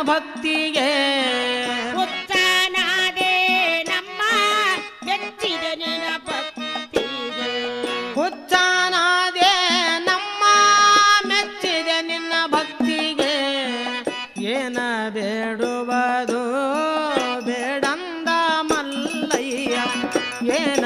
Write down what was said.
ಭಕ್ತಿಗೆ ಹುಚ್ಚನಾದೆ ನಮ್ಮ ಮೆಚ್ಚಿದ ನಿನ್ನ ಭಕ್ತಿಗೆ ಹುಚ್ಚನಾದೆ ನಮ್ಮ ಮೆಚ್ಚಿದೆ ನಿನ್ನ ಭಕ್ತಿಗೆ ಏನ ಬೇಡುವುದು ಬೇಡಂದ ಮಲ್ಲಯ್ಯ ಏನ